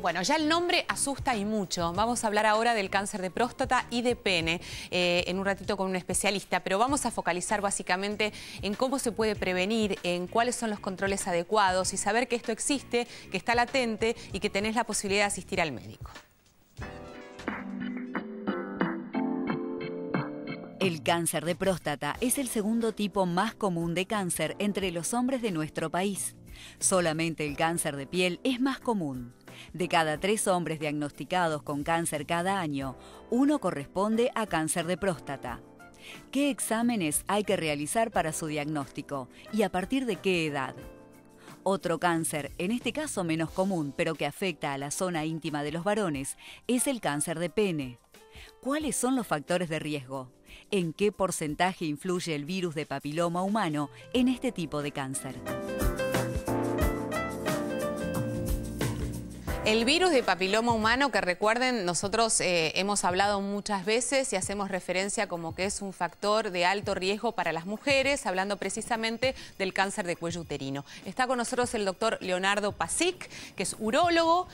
Bueno, ya el nombre asusta y mucho. Vamos a hablar ahora del cáncer de próstata y de pene en un ratito con un especialista, pero vamos a focalizar básicamente en cómo se puede prevenir, en cuáles son los controles adecuados y saber que esto existe, que está latente y que tenés la posibilidad de asistir al médico. El cáncer de próstata es el segundo tipo más común de cáncer entre los hombres de nuestro país. Solamente el cáncer de piel es más común. De cada 3 hombres diagnosticados con cáncer cada año, 1 corresponde a cáncer de próstata. ¿Qué exámenes hay que realizar para su diagnóstico y a partir de qué edad? Otro cáncer, en este caso menos común, pero que afecta a la zona íntima de los varones, es el cáncer de pene. ¿Cuáles son los factores de riesgo? ¿En qué porcentaje influye el virus de papiloma humano en este tipo de cáncer? El virus de papiloma humano, que recuerden, nosotros hemos hablado muchas veces y hacemos referencia como que es un factor de alto riesgo para las mujeres, hablando precisamente del cáncer de cuello uterino. Está con nosotros el doctor Leonardo Pasic, que es urólogo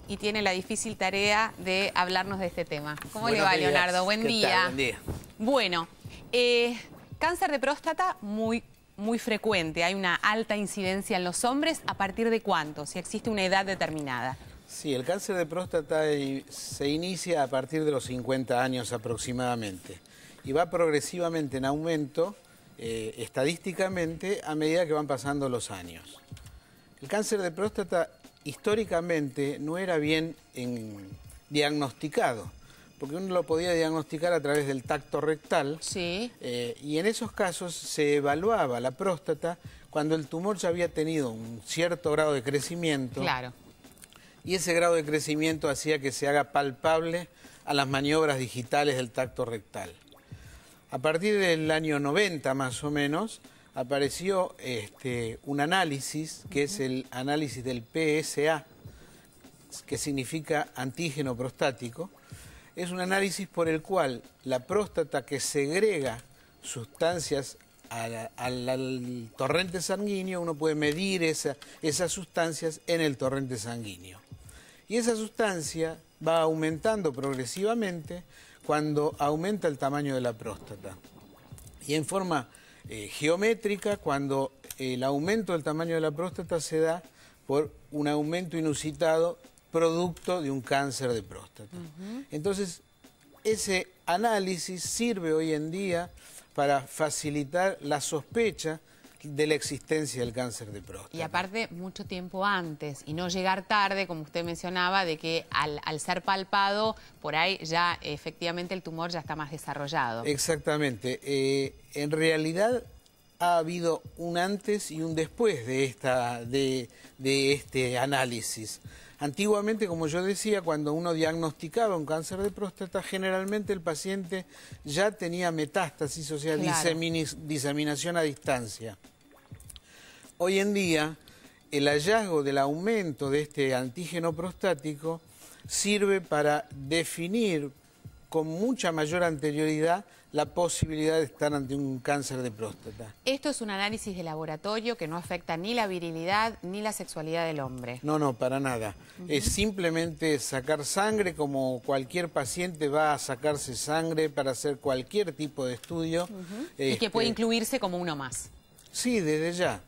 y tiene la difícil tarea de hablarnos de este tema. ¿Cómo le va, Leonardo? Buen día. Buen día. Bueno, cáncer de próstata muy frecuente, hay una alta incidencia en los hombres. ¿A partir de cuánto? Si existe una edad determinada. Sí, el cáncer de próstata se inicia a partir de los 50 años aproximadamente y va progresivamente en aumento estadísticamente a medida que van pasando los años. El cáncer de próstata históricamente no era bien diagnosticado, porque uno lo podía diagnosticar a través del tacto rectal. Sí. Y en esos casos se evaluaba la próstata cuando el tumor ya había tenido un cierto grado de crecimiento. Claro. Y ese grado de crecimiento hacía que se haga palpable a las maniobras digitales del tacto rectal. A partir del año 90 más o menos apareció un análisis que es el análisis del PSA, que significa antígeno prostático. Es un análisis por el cual la próstata que segrega sustancias al torrente sanguíneo, uno puede medir esas sustancias en el torrente sanguíneo. Y esa sustancia va aumentando progresivamente cuando aumenta el tamaño de la próstata. Y en forma geométrica, cuando el aumento del tamaño de la próstata se da por un aumento inusitado producto de un cáncer de próstata. Entonces, ese análisis sirve hoy en día para facilitar la sospecha de la existencia del cáncer de próstata. Y aparte, mucho tiempo antes, y no llegar tarde, como usted mencionaba, de que al ser palpado, por ahí ya efectivamente el tumor ya está más desarrollado. Exactamente. En realidad ha habido un antes y un después de este análisis. Antiguamente, como yo decía, cuando uno diagnosticaba un cáncer de próstata, generalmente el paciente ya tenía metástasis, o sea, claro, diseminación a distancia. Hoy en día, el hallazgo del aumento de este antígeno prostático sirve para definir con mucha mayor anterioridad la posibilidad de estar ante un cáncer de próstata. Esto es un análisis de laboratorio que no afecta ni la virilidad ni la sexualidad del hombre. No, no, para nada. Es simplemente sacar sangre, como cualquier paciente va a sacarse sangre para hacer cualquier tipo de estudio. Y que puede incluirse como uno más. Sí, desde ya.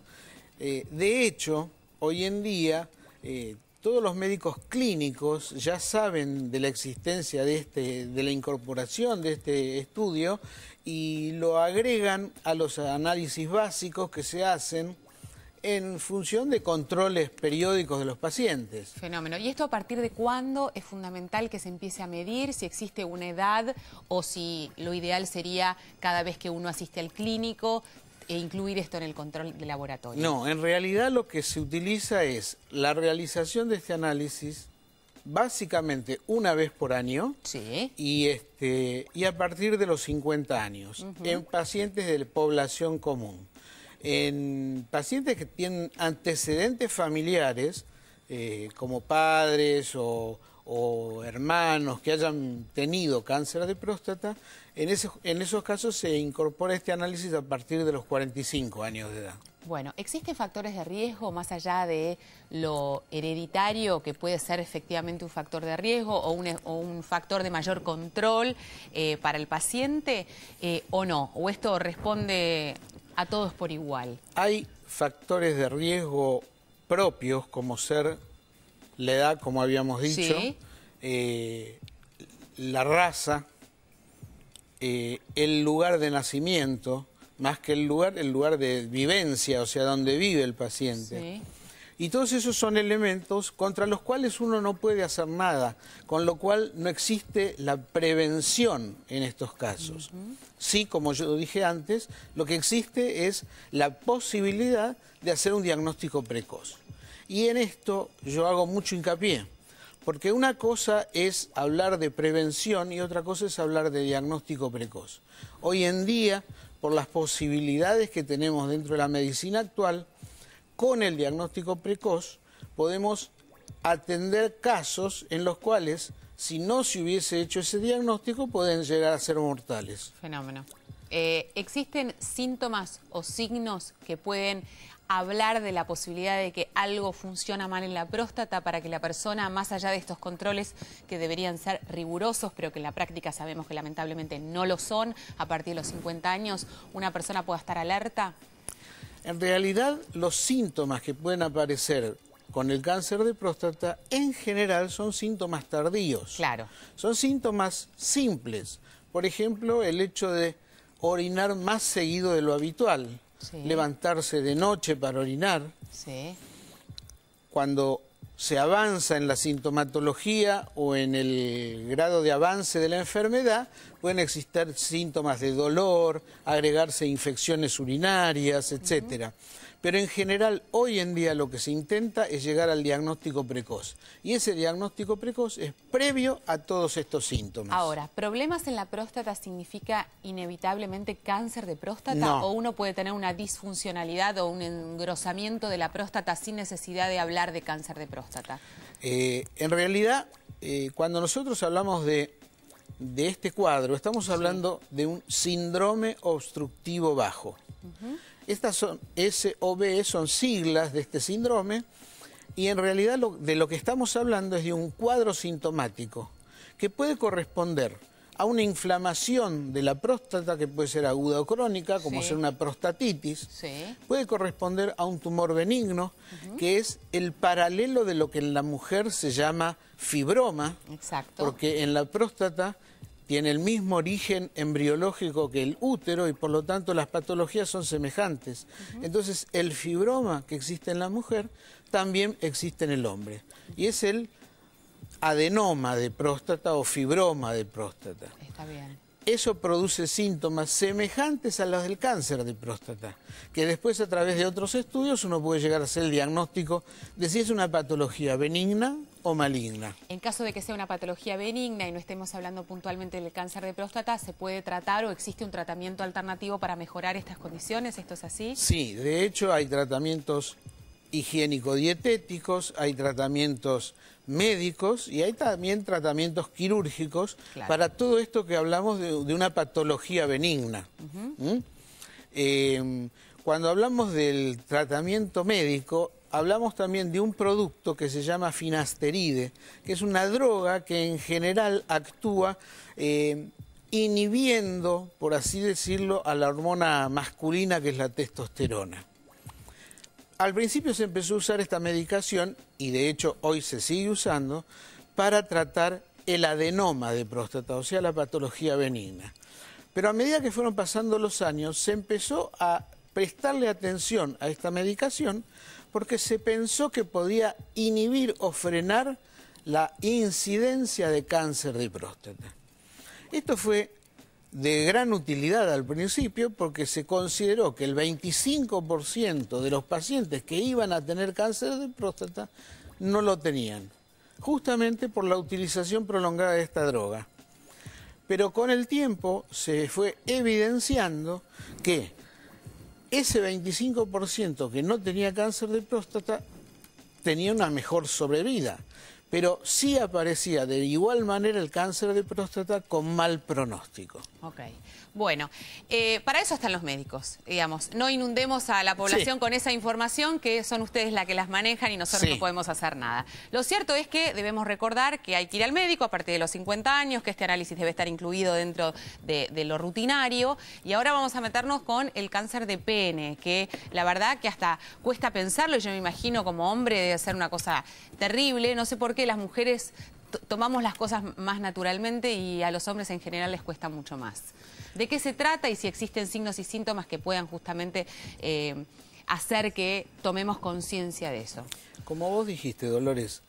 De hecho, hoy en día todos los médicos clínicos ya saben de la existencia de la incorporación de este estudio y lo agregan a los análisis básicos que se hacen en función de controles periódicos de los pacientes. Fenómeno. ¿Y esto a partir de cuándo es fundamental que se empiece a medir? Si existe una edad o si lo ideal sería cada vez que uno asiste al clínico e incluir esto en el control de laboratorio. No, en realidad lo que se utiliza es la realización de este análisis básicamente una vez por año. Sí. Y a partir de los 50 años, en pacientes de población común. En pacientes que tienen antecedentes familiares, como padres o hermanos que hayan tenido cáncer de próstata, en esos casos se incorpora este análisis a partir de los 45 años de edad. Bueno, ¿existen factores de riesgo más allá de lo hereditario, que puede ser efectivamente un factor de riesgo o un factor de mayor control para el paciente o no? ¿O esto responde a todos por igual? Hay factores de riesgo propios, como ser la edad, como habíamos dicho, sí, la raza, el lugar de nacimiento, más que el lugar de vivencia, o sea, donde vive el paciente. sí. Y todos esos son elementos contra los cuales uno no puede hacer nada, con lo cual no existe la prevención en estos casos. Sí, como yo dije antes, lo que existe es la posibilidad de hacer un diagnóstico precoz. Y en esto yo hago mucho hincapié, porque una cosa es hablar de prevención y otra cosa es hablar de diagnóstico precoz. Hoy en día, por las posibilidades que tenemos dentro de la medicina actual, con el diagnóstico precoz podemos atender casos en los cuales, si no se hubiese hecho ese diagnóstico, pueden llegar a ser mortales. Fenómeno. ¿Existen síntomas o signos que pueden hablar de la posibilidad de que algo funciona mal en la próstata para que la persona, más allá de estos controles que deberían ser rigurosos, pero que en la práctica sabemos que lamentablemente no lo son, a partir de los 50 años, una persona pueda estar alerta? En realidad, los síntomas que pueden aparecer con el cáncer de próstata, en general, son síntomas tardíos. Claro. Son síntomas simples. Por ejemplo, el hecho de orinar más seguido de lo habitual, sí, levantarse de noche para orinar. Sí. Cuando se avanza en la sintomatología o en el grado de avance de la enfermedad, pueden existir síntomas de dolor, agregarse infecciones urinarias, etcétera. Pero en general, hoy en día lo que se intenta es llegar al diagnóstico precoz. Y ese diagnóstico precoz es previo a todos estos síntomas. Ahora, ¿problemas en la próstata significa inevitablemente cáncer de próstata? No. ¿O uno puede tener una disfuncionalidad o un engrosamiento de la próstata sin necesidad de hablar de cáncer de próstata? En realidad, cuando nosotros hablamos de este cuadro, estamos hablando de un síndrome obstructivo bajo. Estas son SOB, son siglas de este síndrome, y en realidad de lo que estamos hablando es de un cuadro sintomático que puede corresponder a una inflamación de la próstata, que puede ser aguda o crónica, como sí, ser una prostatitis, sí, puede corresponder a un tumor benigno, que es el paralelo de lo que en la mujer se llama fibroma, exacto, porque en la próstata tiene el mismo origen embriológico que el útero y por lo tanto las patologías son semejantes. Entonces el fibroma que existe en la mujer también existe en el hombre. Y es el adenoma de próstata o fibroma de próstata. está bien. Eso produce síntomas semejantes a los del cáncer de próstata, que después a través de otros estudios uno puede llegar a hacer el diagnóstico de si es una patología benigna o maligna. En caso de que sea una patología benigna y no estemos hablando puntualmente del cáncer de próstata, ¿se puede tratar o existe un tratamiento alternativo para mejorar estas condiciones? ¿Esto es así? Sí, de hecho hay tratamientos higiénico-dietéticos, hay tratamientos médicos y hay también tratamientos quirúrgicos, claro, para todo esto que hablamos de una patología benigna. Cuando hablamos del tratamiento médico, hablamos también de un producto que se llama finasteride, que es una droga que en general actúa inhibiendo, por así decirlo, a la hormona masculina que es la testosterona. Al principio se empezó a usar esta medicación, y de hecho hoy se sigue usando, para tratar el adenoma de próstata, o sea, la patología benigna. Pero a medida que fueron pasando los años, se empezó a prestarle atención a esta medicación porque se pensó que podía inhibir o frenar la incidencia de cáncer de próstata. Esto fue de gran utilidad al principio porque se consideró que el 25% de los pacientes que iban a tener cáncer de próstata no lo tenían, justamente por la utilización prolongada de esta droga. Pero con el tiempo se fue evidenciando que ese 25% que no tenía cáncer de próstata tenía una mejor sobrevida. pero sí aparecía de igual manera el cáncer de próstata con mal pronóstico. Ok. Bueno, para eso están los médicos, digamos. No inundemos a la población con esa información, que son ustedes las que las manejan y nosotros no podemos hacer nada. Lo cierto es que debemos recordar que hay que ir al médico a partir de los 50 años, que este análisis debe estar incluido dentro de lo rutinario. Y ahora vamos a meternos con el cáncer de pene, que la verdad que hasta cuesta pensarlo. Yo me imagino como hombre debe ser una cosa terrible. No sé por qué las mujeres tomamos las cosas más naturalmente y a los hombres en general les cuesta mucho más. ¿De qué se trata y si existen signos y síntomas que puedan justamente hacer que tomemos conciencia de eso? Como vos dijiste, Dolores,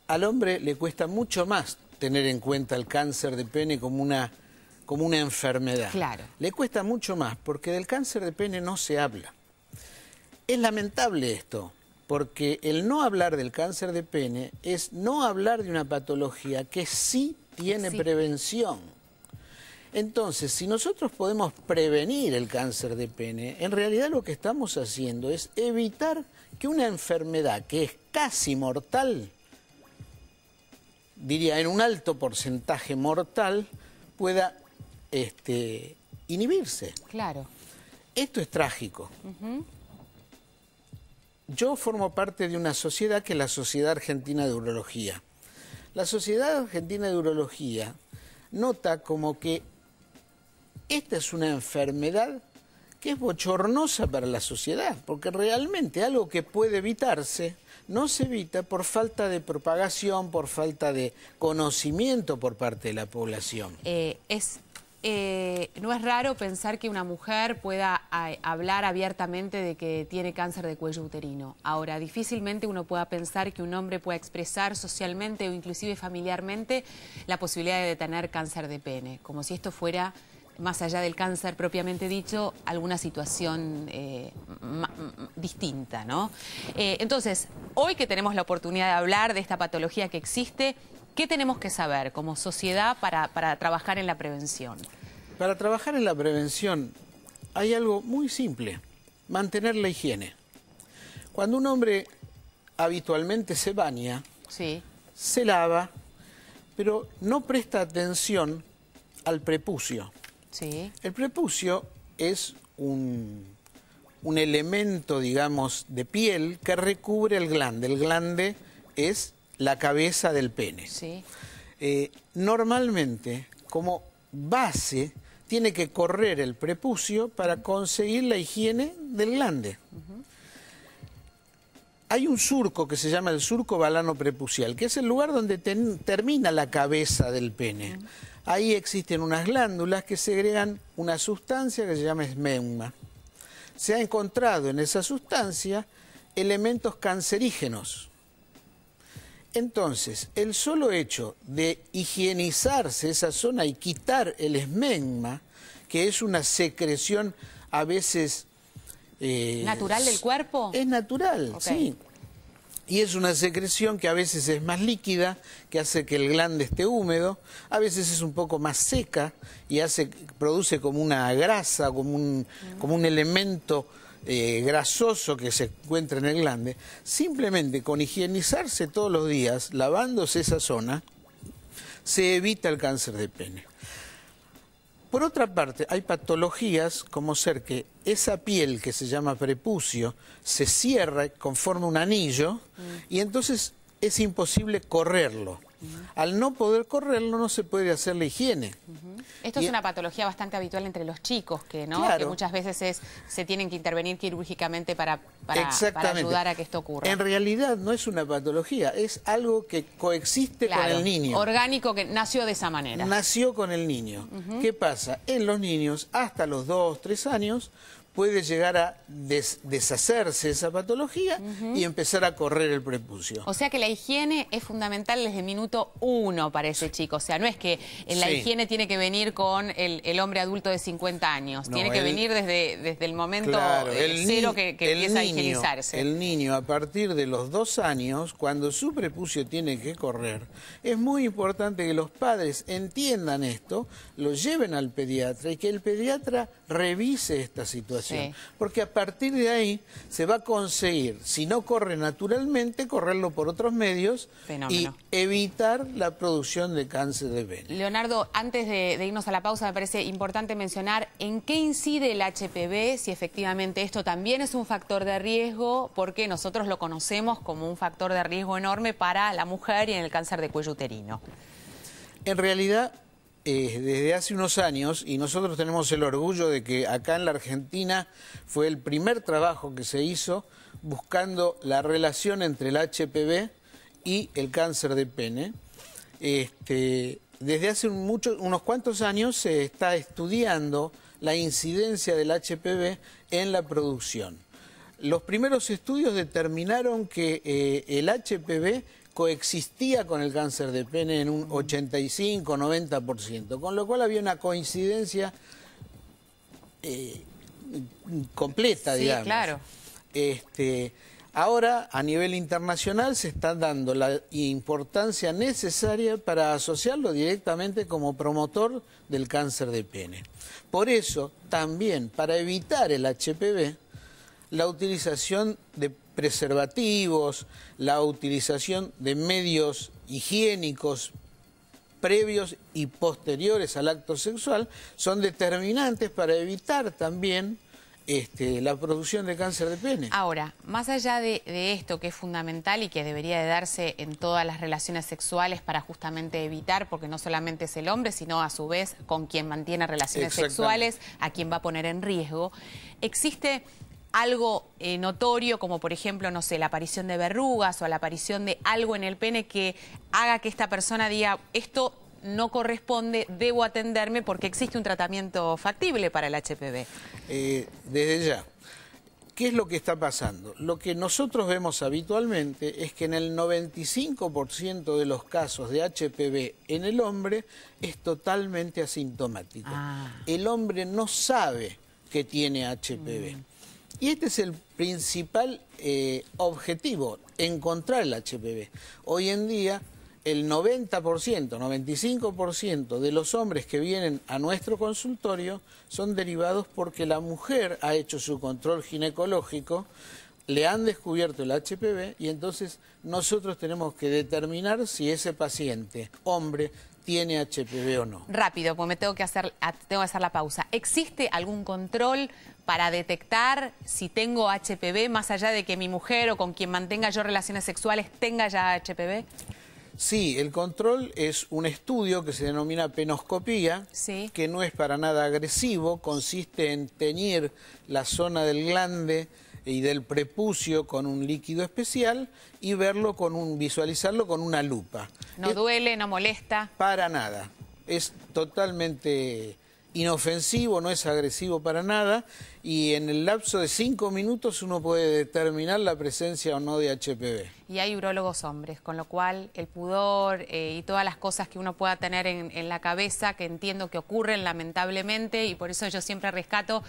al hombre le cuesta mucho más tener en cuenta el cáncer de pene como una enfermedad. Claro. Le cuesta mucho más porque del cáncer de pene no se habla. Es lamentable esto, porque el no hablar del cáncer de pene es no hablar de una patología que sí tiene prevención. Entonces, si nosotros podemos prevenir el cáncer de pene, en realidad lo que estamos haciendo es evitar que una enfermedad que es casi mortal, diría en un alto porcentaje mortal, pueda inhibirse. Claro. Esto es trágico. Yo formo parte de una sociedad que es la Sociedad Argentina de Urología. La Sociedad Argentina de Urología nota como que esta es una enfermedad que es bochornosa para la sociedad, porque realmente algo que puede evitarse no se evita por falta de propagación, por falta de conocimiento por parte de la población. No es raro pensar que una mujer pueda hablar abiertamente de que tiene cáncer de cuello uterino. Ahora, difícilmente uno pueda pensar que un hombre pueda expresar socialmente o inclusive familiarmente la posibilidad de tener cáncer de pene, como si esto fuera, más allá del cáncer propiamente dicho, alguna situación distinta, ¿no? Entonces, hoy que tenemos la oportunidad de hablar de esta patología que existe, ¿qué tenemos que saber como sociedad para trabajar en la prevención? Para trabajar en la prevención hay algo muy simple, mantener la higiene. Cuando un hombre habitualmente se baña, se lava, pero no presta atención al prepucio. El prepucio es un elemento, digamos, de piel que recubre el glande. El glande es la cabeza del pene. Normalmente, como base, tiene que correr el prepucio para conseguir la higiene del glande. Hay un surco que se llama el surco balano prepucial, que es el lugar donde termina la cabeza del pene. Ahí existen unas glándulas que segregan una sustancia que se llama esmegma. Se ha encontrado en esa sustancia elementos cancerígenos. Entonces, el solo hecho de higienizarse esa zona y quitar el esmegma, que es una secreción a veces... ¿Natural del cuerpo? Es natural, sí. Y es una secreción que a veces es más líquida, que hace que el glande esté húmedo, a veces es un poco más seca y produce como una grasa, como un elemento grasoso que se encuentra en el glande. Simplemente con higienizarse todos los días, lavándose esa zona, se evita el cáncer de pene. Por otra parte, hay patologías como ser que esa piel que se llama prepucio se cierra, conforma un anillo y entonces es imposible correrlo. Al no poder correrlo no se puede hacer la higiene. Esto es una patología bastante habitual entre los chicos, que muchas veces se tienen que intervenir quirúrgicamente para ayudar a que esto ocurra. En realidad no es una patología, es algo que coexiste con el niño. Orgánico, que nació de esa manera. Nació con el niño. ¿Qué pasa? En los niños, hasta los 2, 3 años, puede llegar a deshacerse esa patología y empezar a correr el prepucio. O sea que la higiene es fundamental desde el minuto 1 para ese chico. O sea, no es que la higiene tiene que venir con el hombre adulto de 50 años. No, tiene que venir desde el momento cero que empieza a higienizarse. El niño, a partir de los 2 años, cuando su prepucio tiene que correr, es muy importante que los padres entiendan esto, lo lleven al pediatra y que el pediatra revise esta situación. Sí. Porque a partir de ahí se va a conseguir, si no corre naturalmente, correrlo por otros medios. Fenómeno. Y evitar la producción de cáncer de pene. Leonardo, antes de irnos a la pausa, me parece importante mencionar en qué incide el HPV, si efectivamente esto también es un factor de riesgo, porque nosotros lo conocemos como un factor de riesgo enorme para la mujer y en el cáncer de cuello uterino. En realidad, desde hace unos años, y nosotros tenemos el orgullo de que acá en la Argentina fue el primer trabajo que se hizo buscando la relación entre el HPV y el cáncer de pene. Desde hace unos cuantos años se está estudiando la incidencia del HPV en la producción. Los primeros estudios determinaron que el HPV coexistía con el cáncer de pene en un 85-90%, con lo cual había una coincidencia completa, Sí, digamos. claro. Ahora, a nivel internacional, se está dando la importancia necesaria para asociarlo directamente como promotor del cáncer de pene. Por eso, también, para evitar el HPV, la utilización de preservativos, la utilización de medios higiénicos previos y posteriores al acto sexual son determinantes para evitar también la producción de cáncer de pene. Ahora, más allá de esto que es fundamental y que debería de darse en todas las relaciones sexuales para justamente evitar, porque no solamente es el hombre, sino a su vez con quien mantiene relaciones sexuales, a quien va a poner en riesgo, existe algo notorio, como por ejemplo, no sé, la aparición de verrugas o la aparición de algo en el pene que haga que esta persona diga, esto no corresponde, debo atenderme porque existe un tratamiento factible para el HPV. Desde ya, ¿qué es lo que está pasando? Lo que nosotros vemos habitualmente es que en el 95% de los casos de HPV en el hombre es totalmente asintomático. El hombre no sabe que tiene HPV. Y este es el principal objetivo, encontrar el HPV. Hoy en día, el 90%, 95% de los hombres que vienen a nuestro consultorio son derivados porque la mujer ha hecho su control ginecológico, le han descubierto el HPV y entonces nosotros tenemos que determinar si ese paciente, hombre, tiene HPV o no. Rápido, pues tengo que hacer la pausa. ¿Existe algún control para detectar si tengo HPV, más allá de que mi mujer o con quien mantenga yo relaciones sexuales tenga ya HPV? Sí, el control es un estudio que se denomina penoscopía, sí, que no es para nada agresivo, consiste en teñir la zona del glande y del prepucio con un líquido especial y visualizarlo con una lupa. ¿No duele, no molesta? Para nada, es totalmente inofensivo, no es agresivo para nada y en el lapso de 5 minutos uno puede determinar la presencia o no de HPV. Y hay urólogos hombres, con lo cual el pudor y todas las cosas que uno pueda tener en la cabeza, que entiendo que ocurren lamentablemente, y por eso yo siempre rescato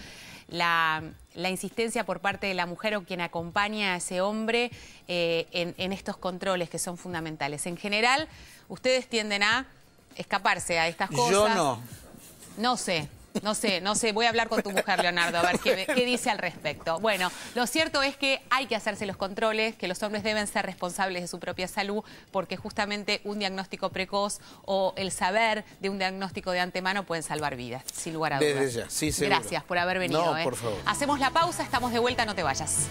la insistencia por parte de la mujer o quien acompaña a ese hombre en estos controles que son fundamentales. En general, ustedes tienden a escaparse a estas cosas. Yo no. No sé, voy a hablar con tu mujer, Leonardo, a ver qué dice al respecto. Bueno, lo cierto es que hay que hacerse los controles, que los hombres deben ser responsables de su propia salud, porque justamente un diagnóstico precoz o el saber de un diagnóstico de antemano pueden salvar vidas, sin lugar a dudas. Desde ya, sí, seguro. Gracias por haber venido. No, por favor. Hacemos la pausa, estamos de vuelta, no te vayas.